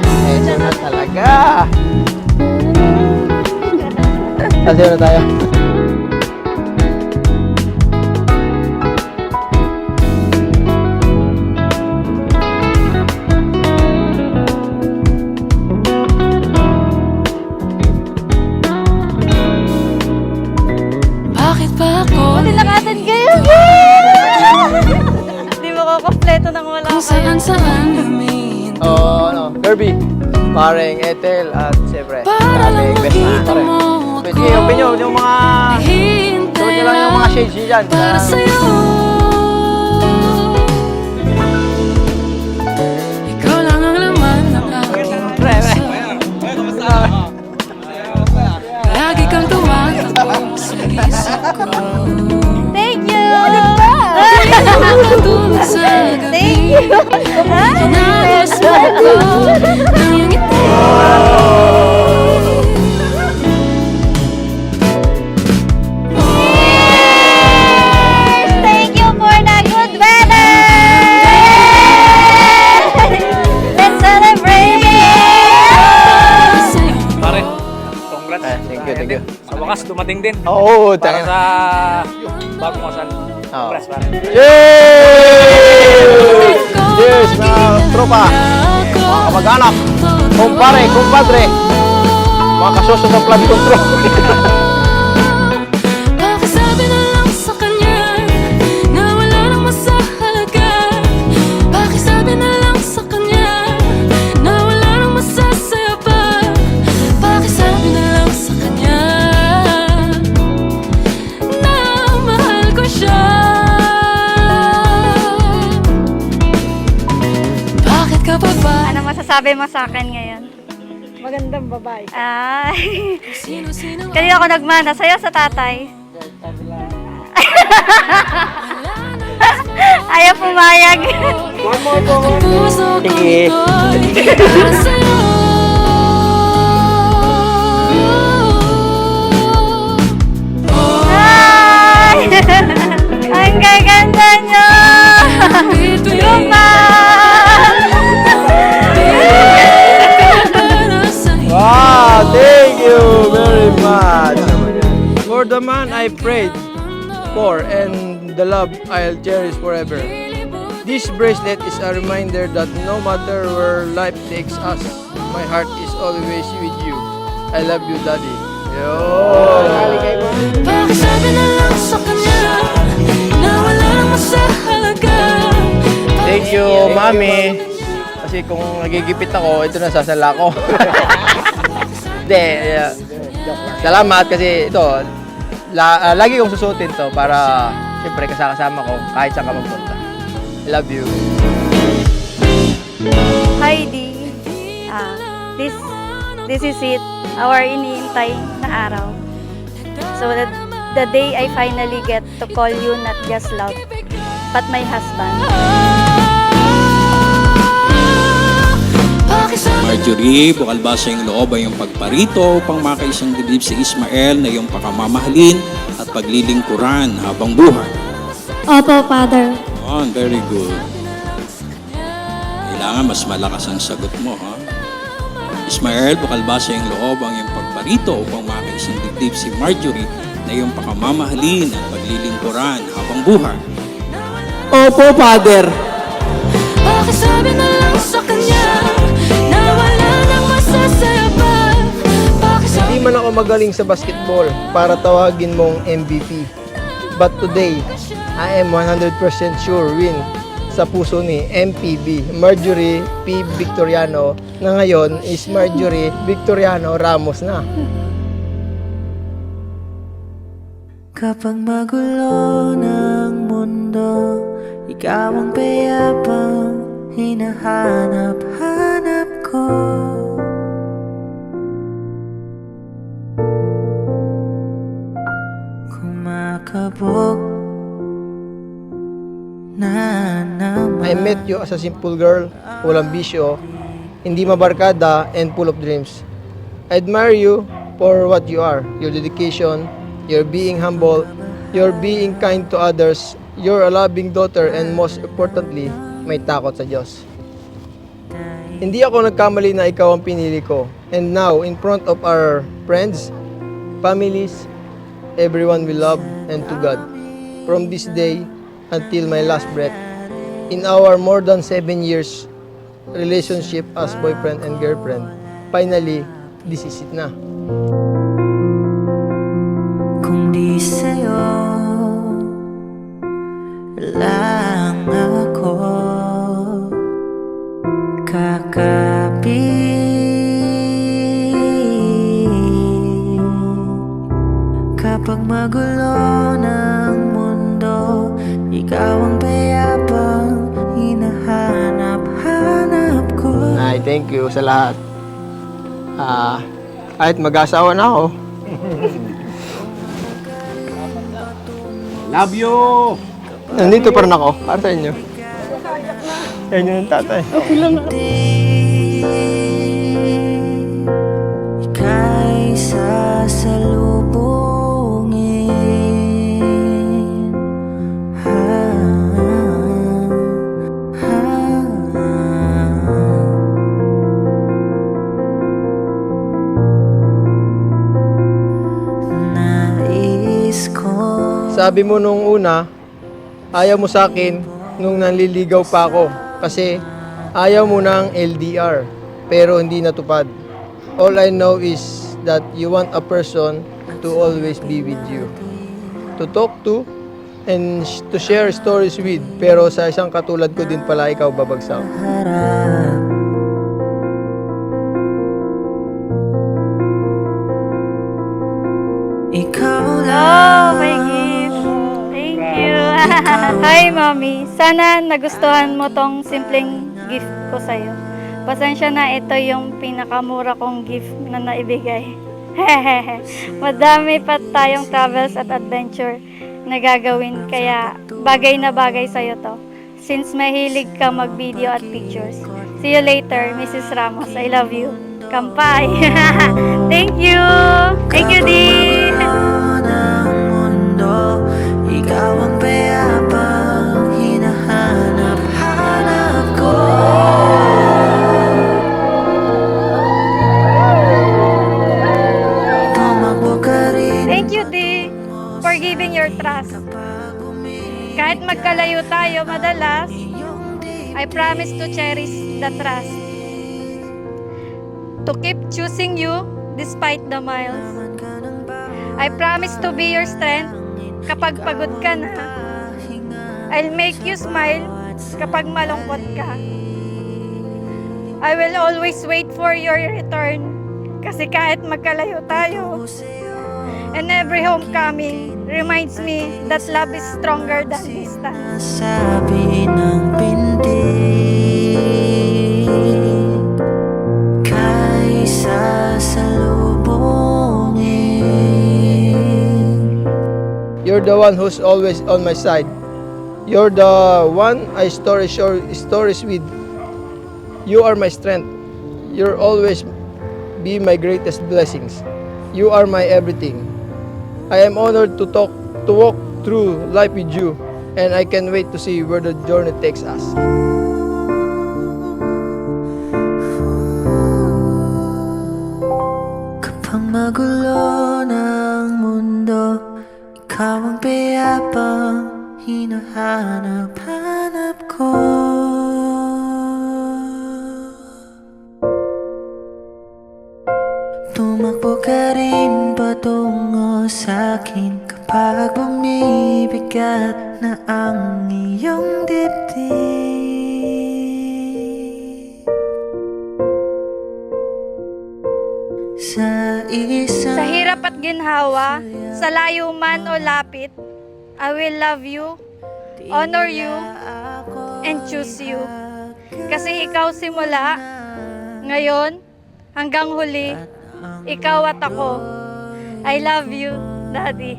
Ito na talaga. Sasayaw na tayo. Bakit ba ako Nilakatan kayo! Hindi mo ko kompleto nang wala kung kayo. saan namin Oh, ano, Kirby, pareng Ethel at siyempre, para lang ating best man, makita pare. mo Pwede open nyo yung mga, suot nyo lang yung mga shades nyo dyan. para sa'yo. Ikaw lang ang laman ng aking puso. Lagi kang tumatakbo sa isip ko. Thank you! Nakatulog sa gabi. Thank you! Kinagos mo ko ng iyong ngiti. Cheers! Thank you for the good weather! Let's celebrate! Sa'yo. Pare, congrats. Thank you. Sa wakas, dumating din. Oo, Para tanga. sa bagong kasal. Oo. Congrats, pare. Cheers! Cheers, mga tropa, mga kamag-anak, kumpare, kumpadre, mga kasoso sa flood control. Pakisabi na lang sa kanya na wala nang masahalaga. Pakisabi na lang sa kanya na wala nang masasaya pa. Pakisabi na lang sa kanya na mahal ko siya. Bakit ka pa ba? Ano masasabi mo sa akin ngayon? Magandang babae. Ay, Sino-sino kanina ako nagmana. Sa'yo sa tatay. Ayaw pumayag. ang puso ko Sige. ito'y para sa'yo. Ay! Ang gaganda nyo! Lupa! Wow, thank you very much. For the man I prayed for and the love I'll cherish forever. This bracelet is a reminder that no matter where life takes us, my heart is always with you. I love you, Daddy. Yo! Pakisabi na lang sa kanya na wala nang masahalaga. Thank you, Mami. Kasi kung nagigipit ako, ito na sasala ko. Hindi, salamat kasi ito, lagi kong susutin to para siyempre kasama ko kahit saan ka magpunta. I love you. Heidi, this is it. Our iniintay na araw. So that the day I finally get to call you not just love, but my husband. Marjorie, bukal ba sa iyong loob ay yung pagparito upang makaisang dibdib si Ismael na iyong pakamamahalin at paglilingkuran habang buhay? Opo, Father. Oh, very good. Kailangan mas malakas ang sagot mo, ha? Ismael, bukal ba sa iyong loob ang iyong pagparito upang makaisang dibdib si Marjorie na iyong pakamamahalin at paglilingkuran habang buhay? Opo, Father. Pakisabi na lang sa kanya na wala nang masasaya pa. Hindi man ako magaling sa basketball para tawagin mong MVP. But today, I am 100% sure win sa puso ni MPB, Marjorie P. Victoriano, na ngayon is Marjorie Victoriano Ramos na. Kapag magulo ng mundo, ikaw ang payapang hinahanap-hanap ko. Kumakabog na naman. I met you as a simple girl, walang bisyo, hindi mabarkada, and full of dreams. I admire you for what you are, your dedication, your being humble, your being kind to others, you're a loving daughter, and most importantly, may takot sa Diyos. Hindi ako nagkamali na ikaw ang pinili ko. And now, in front of our friends, families, everyone we love, and to God. From this day until my last breath, in our more than 7 years relationship as boyfriend and girlfriend, finally, this is it na. Kung di sa'yo lang ako kakapit. Kapag magulo ng mundo, ikaw ang payapang hinahanap-hanap ko. Ay, thank you sa lahat. Kahit mag-asawa na ako. Love you! Nandito pa rin ako, para sa inyo. Yan yung tatay. Ika'y sasalubungin. Nais ko Sabi mo nung una, ayaw mo sa akin nung nanliligaw pa ako. Kasi ayaw mo ng LDR, pero hindi natupad. All I know is that you want a person to always be with you. To talk to, and to share stories with. Pero sa isang katulad ko din pala, ikaw babagsak. harap. Ikaw Oh, lang. my gift. Thank you. Hi, Mommy. Sana nagustuhan mo tong simpleng gift ko sa'yo. Pasensya na, ito yung pinakamura kong gift na naibigay. Madami pa tayong travels at adventure na gagawin, kaya bagay na bagay sa'yo to. Since mahilig ka mag-video at pictures. See you later, Mrs. Ramos. I love you. Kampay. Thank you. Thank you, Dee. ng mundo, ikaw ang payapang hinahanap-hanap ko. Tumakbo ka rin Thank you, Dee, for giving your trust. Kahit magkalayo tayo madalas, I promise to cherish the trust. To keep choosing you despite the miles. I promise to be your strength kapag pagod ka na. I'll make you smile kapag malungkot ka. I will always wait for your return kasi kahit magkalayo tayo. And every homecoming reminds me that love is stronger than distance. sabi ng pindig kay sasalubungin. You're the one who's always on my side. You're the one I stories with. You are my strength. You'll always be my greatest blessings. You are my everything. I am honored to walk through life with you, and I can't wait to see where the journey takes us. Kapag magulo ng mundo, ikaw ang payapang hinahanap-hanap ko. Tumakbo ka rin patungo sa'kin kapag bumibigat na ang iyong dibdib. Sa isang Sa hirap at ginhawa, sa layo man o lapit, I will love you, honor you, and choose you. Kasi ikaw simula, ngayon, hanggang huli, ikaw at ako. I love you, Daddy.